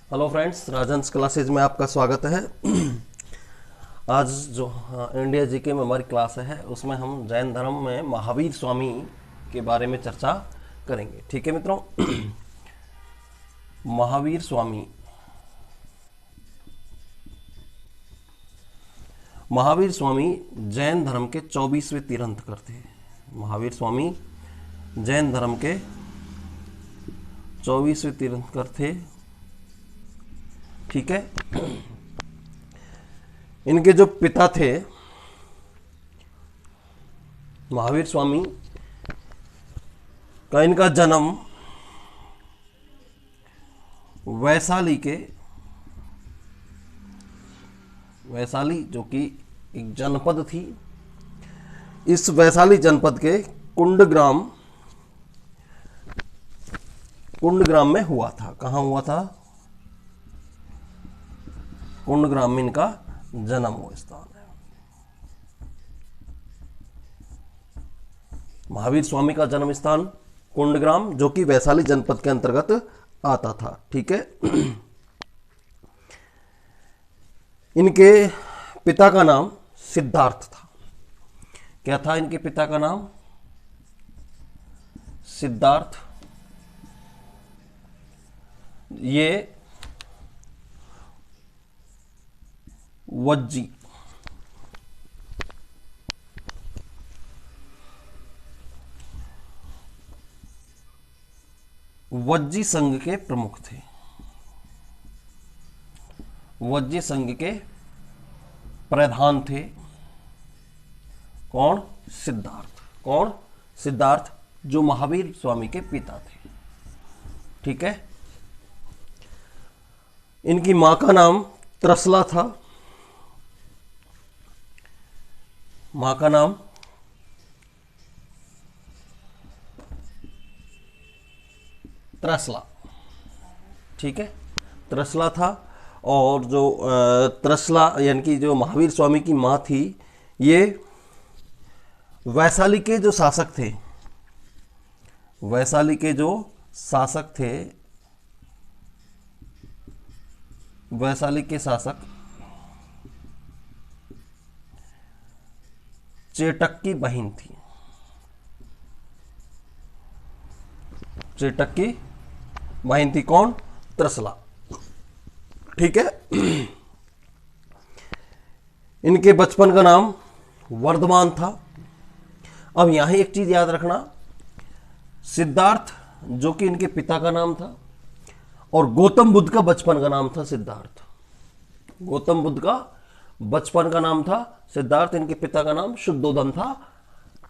Hello friends, राजहंस classes में आपका स्वागत है। आज जो इंडिया जीके में हमारी क्लास है उसमें हम जैन धर्म में महावीर स्वामी के बारे में चर्चा करेंगे। ठीक है मित्रों। महावीर स्वामी जैन धर्म के 24वें तीर्थंकर थे। महावीर स्वामी जैन धर्म के 24वें तीर्थंकर थे। ठीक है। इनके जो पिता थे महावीर स्वामी का, इनका जन्म वैशाली जो कि एक जनपद थी, इस वैशाली जनपद के कुंडग्राम में हुआ था। कहाँ हुआ था? कुंडग्राम में इनका जन्म हुआ स्थान है। महावीर स्वामी का जन्म स्थान कुंडग्राम, जो कि वैशाली जनपद के अंतर्गत आता था। ठीक है। इनके पिता का नाम सिद्धार्थ था। क्या था इनके पिता का नाम? सिद्धार्थ। ये वज्जी संघ के प्रमुख थे। वज्जी संघ के प्रधान थे। कौन? सिद्धार्थ। कौन? सिद्धार्थ, जो महावीर स्वामी के पिता थे। ठीक है। इनकी मां का नाम त्रसला था। मां का नाम त्रसला। ठीक है, त्रसला था। और जो त्रसला यानी कि जो महावीर स्वामी की मां थी, ये वैशाली के जो शासक थे, चेटक की बहन थी। चेटक की बहन थी। कौन? त्रसला। ठीक है। इनके बचपन का नाम वर्धमान था। अब यहां एक चीज याद रखना, सिद्धार्थ जो कि इनके पिता का नाम था, और गौतम बुद्ध का बचपन का नाम था सिद्धार्थ। गौतम बुद्ध का बचपन का नाम था सिद्धार्थ। इनके पिता का नाम शुद्धोधन था,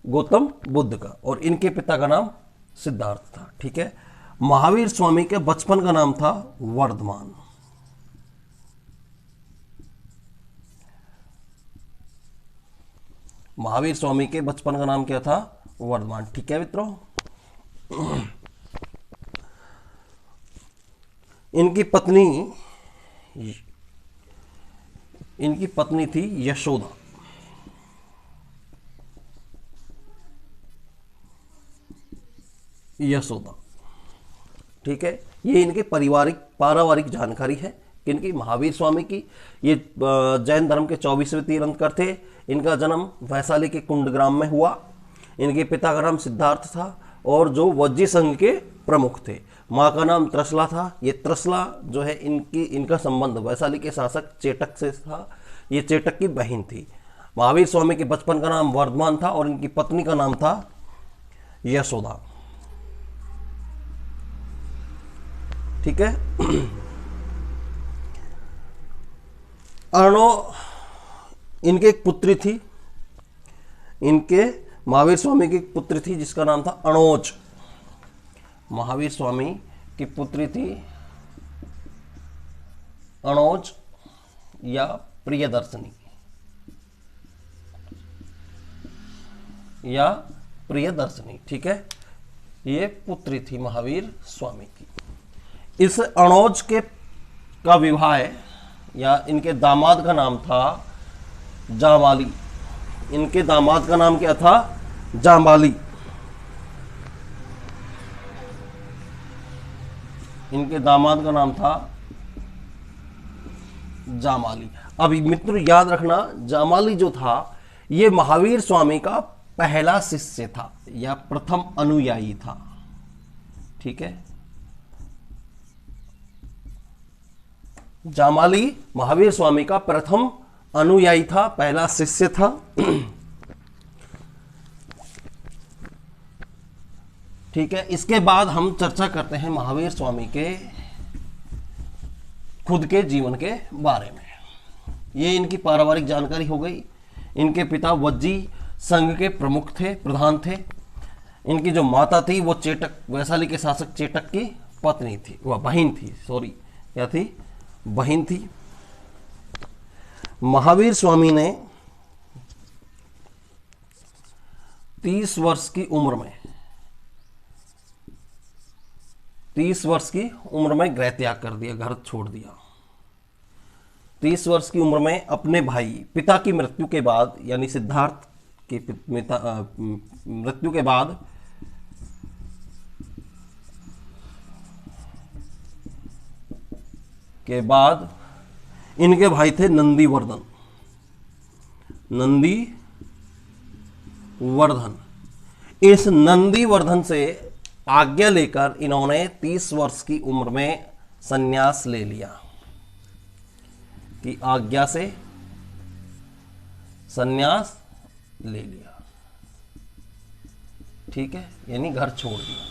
गौतम बुद्ध का, और इनके पिता का नाम सिद्धार्थ था। ठीक है। महावीर स्वामी के बचपन का नाम था वर्धमान। महावीर स्वामी के बचपन का नाम क्या था? वर्धमान। ठीक है मित्रों। इनकी पत्नी थी यशोदा। ठीक है। ये इनके पारिवारिक जानकारी है कि इनकी महावीर स्वामी की, ये जैन धर्म के 24वें तीर्थंकर थे। इनका जन्म वैशाली के कुंडग्राम में हुआ। इनके पिता का नाम सिद्धार्थ था, और जो वज्जी संघ के प्रमुख थे। माँ का नाम त्रसला था। ये त्रसला जो है, इनका संबंध वैशाली के शासक चेटक से था। ये चेटक की बहन थी। महावीर स्वामी के बचपन का नाम वर्धमान था, और इनकी पत्नी का नाम था यशोदा। ठीक है। इनके एक पुत्री थी। इनके महावीर स्वामी की एक पुत्री थी जिसका नाम था अणोज। महावीर स्वामी की पुत्री थी अणोज या प्रियदर्शनी ठीक है। ये पुत्री थी महावीर स्वामी की। इस अणोज का विवाह, या इनके दामाद का नाम था जामाली। इनके दामाद का नाम क्या था? जामाली। इनके दामाद का नाम था जामाली। अब मित्र याद रखना, जामाली जो था ये महावीर स्वामी का पहला शिष्य था या प्रथम अनुयायी था। ठीक है, जामाली महावीर स्वामी का प्रथम अनुयायी था, पहला शिष्य था। ठीक है, इसके बाद हम चर्चा करते हैं महावीर स्वामी के खुद के जीवन के बारे में। ये इनकी पारिवारिक जानकारी हो गई। इनके पिता वज्जी संघ के प्रमुख थे, प्रधान थे। इनकी जो माता थी वो चेटक, वैशाली के शासक चेटक की पत्नी थी, वह बहन थी, सॉरी क्या थी, बहन थी। महावीर स्वामी ने 30 वर्ष की उम्र में 30 वर्ष की उम्र में गृह त्याग कर दिया, घर छोड़ दिया। 30 वर्ष की उम्र में अपने भाई पिता की मृत्यु के बाद, यानी सिद्धार्थ के मृत्यु के बाद इनके भाई थे नंदीवर्धन। इस नंदीवर्धन से आज्ञा लेकर इन्होंने 30 वर्ष की उम्र में संन्यास ले लिया, कि आज्ञा से संन्यास ले लिया। ठीक है, यानी घर छोड़ दिया।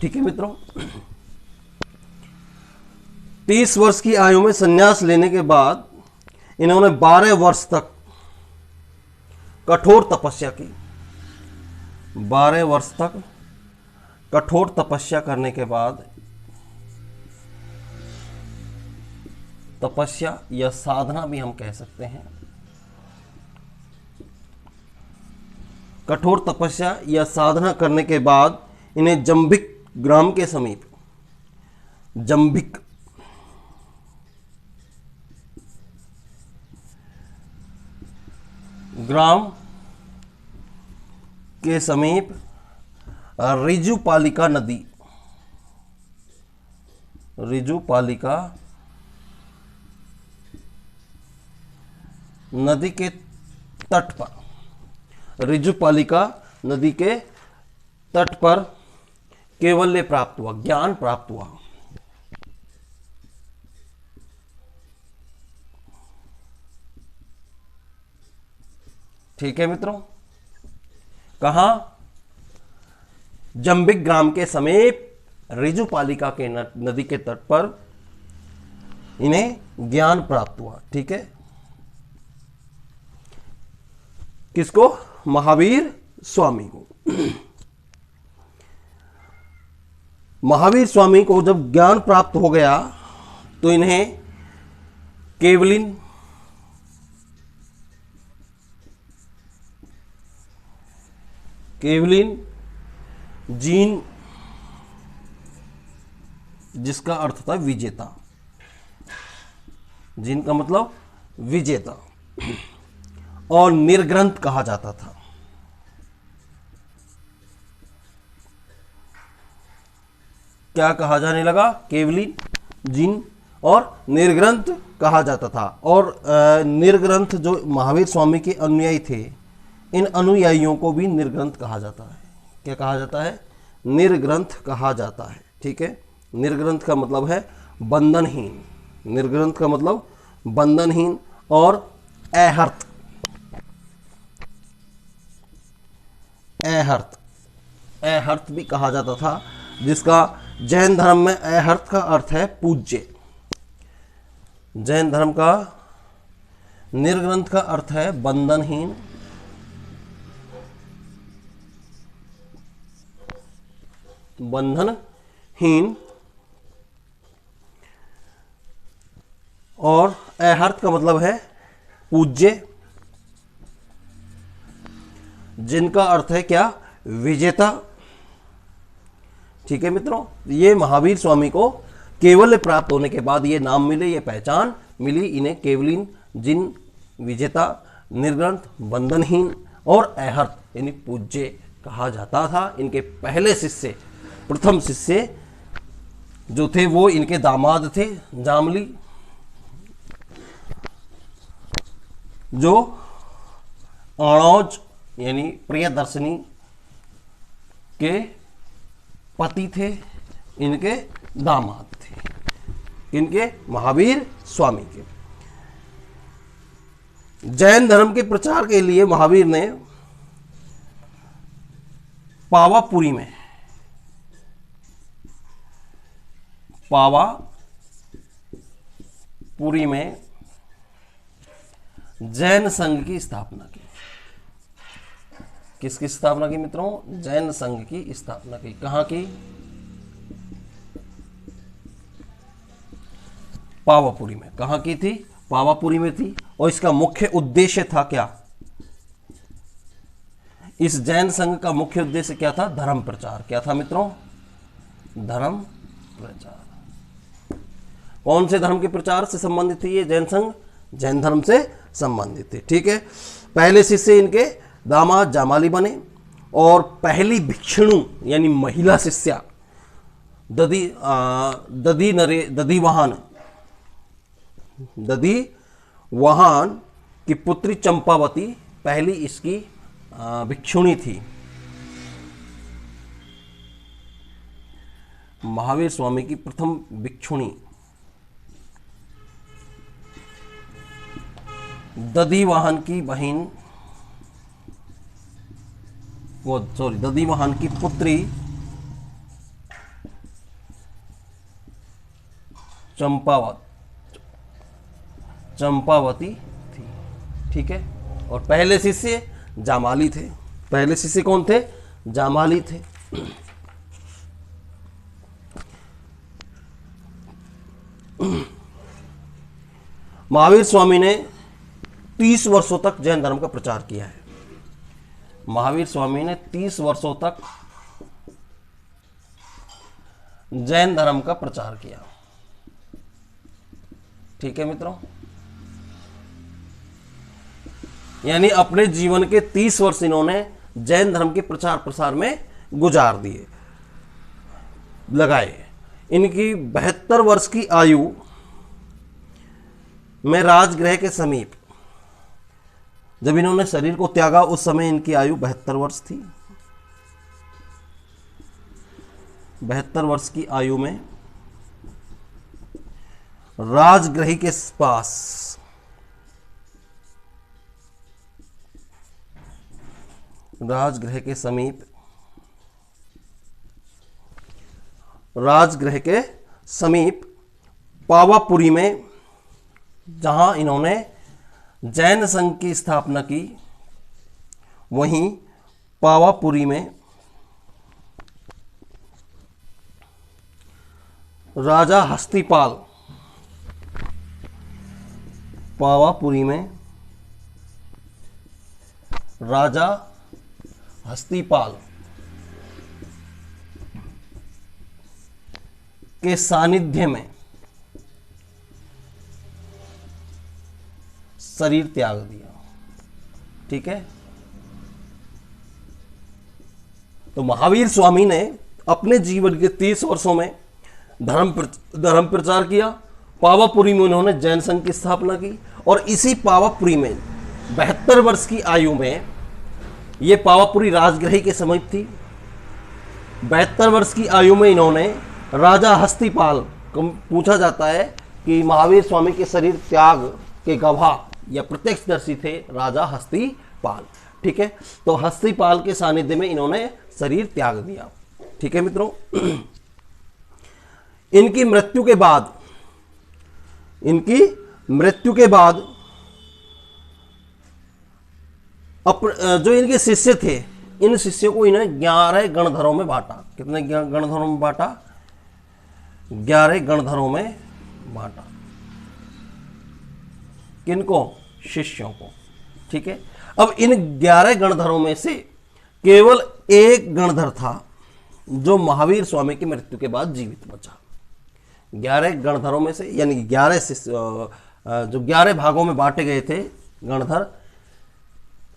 ठीक है मित्रों, 30 वर्ष की आयु में संन्यास लेने के बाद इन्होंने 12 वर्ष तक कठोर तपस्या की। 12 वर्ष तक कठोर तपस्या करने के बाद, तपस्या या साधना भी हम कह सकते हैं, कठोर तपस्या या साधना करने के बाद इन्हें जंभिक ग्राम के समीप, जंभिक ग्राम के समीप रिजुपालिका नदी के तट पर, रिजुपालिका नदी के तट पर कैवल्य प्राप्त हुआ, ज्ञान प्राप्त हुआ। ठीक है मित्रों, कहां, जंभिक ग्राम के समीप रिजुपालिका के नदी के तट पर इन्हें ज्ञान प्राप्त हुआ। ठीक है, किसको, महावीर स्वामी को। महावीर स्वामी को जब ज्ञान प्राप्त हो गया तो इन्हें केवलिन जीन, जिसका अर्थ था विजेता, जीन का मतलब विजेता, और निर्ग्रंथ कहा जाता था। क्या कहा जाने लगा, केवलिन, जीन और निर्ग्रंथ कहा जाता था। और निर्ग्रंथ जो महावीर स्वामी के अनुयायी थे, इन अनुयायियों को भी निर्ग्रंथ कहा जाता है। क्या कहा जाता है, निर्ग्रंथ कहा जाता है। ठीक है, निर्ग्रंथ का मतलब है बंधनहीन, निर्ग्रंथ का मतलब बंधनहीन और अहर्त, अहर्त भी कहा जाता था, जिसका जैन धर्म में अहर्त का अर्थ है पूज्य। जैन धर्म का निर्ग्रंथ का अर्थ है बंधनहीन, और अहर्त का मतलब है पूज्य, जिनका अर्थ है क्या, विजेता। ठीक है मित्रों, ये महावीर स्वामी को केवल्य प्राप्त होने के बाद ये नाम मिले, ये पहचान मिली इन्हें, केवलिन, जिन, विजेता, निर्ग्रंथ, बंधनहीन और अहर्त यानी पूज्य कहा जाता था। इनके पहले शिष्य, प्रथम शिष्य जो थे वो इनके दामाद थे, जामली, जो अणौज यानी प्रियदर्शनी के पति थे, इनके दामाद थे, इनके महावीर स्वामी के। जैन धर्म के प्रचार के लिए महावीर ने पावापुरी में जैन संघ की स्थापना की। किसकी स्थापना की मित्रों? जैन संघ की स्थापना की। कहां की? पावापुरी में। कहां की थी? पावापुरी में थी। और इसका मुख्य उद्देश्य था क्या? इस जैन संघ का मुख्य उद्देश्य क्या था? धर्म प्रचार। क्या था मित्रों? धर्म प्रचार। कौन से धर्म के प्रचार से संबंधित थी ये जैन संघ? जैन धर्म से संबंधित थे। ठीक है। पहले शिष्य इनके दामाद जामाली बने और पहली भिक्षुणी यानी महिला शिष्या दधिवाहन की पुत्री चंपावती पहली इसकी भिक्षुणी थी। महावीर स्वामी की प्रथम भिक्षुणी दधिवाहन की बहन दधिवाहन की पुत्री चंपावती थी। ठीक है। और पहले शिष्य जामाली थे। पहले शिष्य कौन थे? जामाली थे। महावीर स्वामी ने 30 वर्षों तक जैन धर्म का प्रचार किया है। महावीर स्वामी ने 30 वर्षों तक जैन धर्म का प्रचार किया। ठीक है मित्रों। यानी अपने जीवन के 30 वर्ष इन्होंने जैन धर्म के प्रचार प्रसार में गुजार दिए, लगाए। इनकी 72 वर्ष की आयु में राजगृह के समीप जब इन्होंने शरीर को त्यागा, उस समय इनकी आयु 72 वर्ष थी। 72 वर्ष की आयु में राजगृह के पास राजगृह के समीप पावापुरी में जहां इन्होंने जैन संघ की स्थापना की, वहीं पावापुरी में राजा हस्तिपाल के सानिध्य में शरीर त्याग दिया। ठीक है। तो महावीर स्वामी ने अपने जीवन के 30 वर्षों में धर्म प्रचार किया। पावापुरी में उन्होंने जैन संघ की स्थापना की और इसी पावापुरी में 72 वर्ष की आयु में, ये पावापुरी राजगृह के समीप थी, 72 वर्ष की आयु में इन्होंने राजा हस्तिपाल को, पूछा जाता है कि महावीर स्वामी के शरीर त्याग के गवाह या प्रत्यक्षदर्शी थे राजा हस्तिपाल। ठीक है। तो हस्तिपाल के सानिध्य में इन्होंने शरीर त्याग दिया। ठीक है मित्रों। इनकी मृत्यु के बाद जो इनके शिष्य थे, इन शिष्यों को इन्हें 11 गणधरों में बांटा। कितने गणधरों में बांटा? 11 गणधरों में बांटा। किनको? शिष्यों को। ठीक है। अब इन 11 गणधरों में से केवल एक गणधर था जो महावीर स्वामी की मृत्यु के बाद जीवित बचा। 11 गणधरों में से, यानी 11 शिष्य, जो 11 भागों में बांटे गए थे गणधर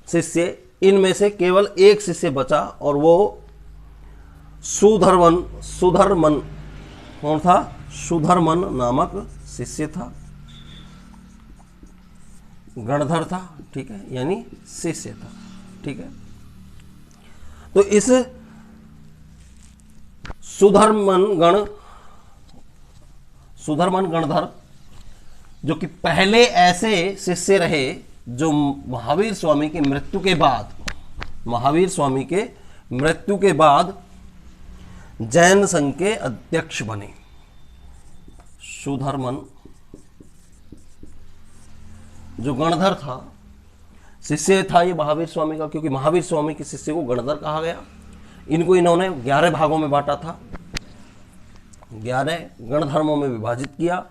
शिष्य, इनमें से केवल एक शिष्य बचा और वो सुधर्मन कौन था? सुधर्मन नामक शिष्य था। गणधर था, ठीक है, यानी शिष्य था, ठीक है। तो इस सुधर्मन गणधर जो कि पहले ऐसे शिष्य रहे जो महावीर स्वामी की मृत्यु के बाद जैन संघ के अध्यक्ष बने। सुधर्मन जो गणधर था, शिष्य था ये महावीर स्वामी का, क्योंकि महावीर स्वामी के शिष्य को गणधर कहा गया। इनको इन्होंने 11 भागों में बांटा था, 11 गणधर्मों में विभाजित किया।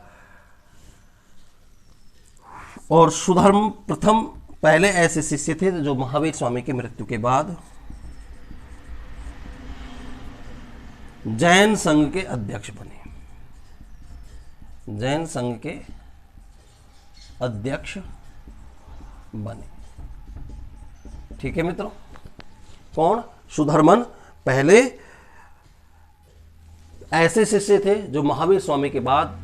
और सुधर्म प्रथम पहले ऐसे शिष्य थे जो महावीर स्वामी की मृत्यु के बाद जैन संघ के अध्यक्ष बने। जैन संघ के अध्यक्ष बने, ठीक है मित्रों। कौन? सुधर्मन पहले ऐसे शिष्य थे जो महावीर स्वामी के बाद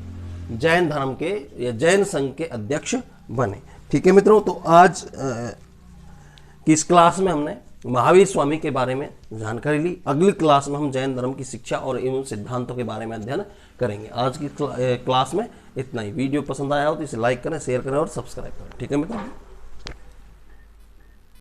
जैन धर्म के या जैन संघ के अध्यक्ष बने, ठीक है मित्रों। तो आज की इस क्लास में हमने महावीर स्वामी के बारे में जानकारी ली। अगली क्लास में हम जैन धर्म की शिक्षा और एवं सिद्धांतों के बारे में अध्ययन करेंगे। आज की क्लास में इतना ही। वीडियो पसंद आया हो तो इसे लाइक करें, शेयर करें और सब्सक्राइब करें, ठीक है मित्रों।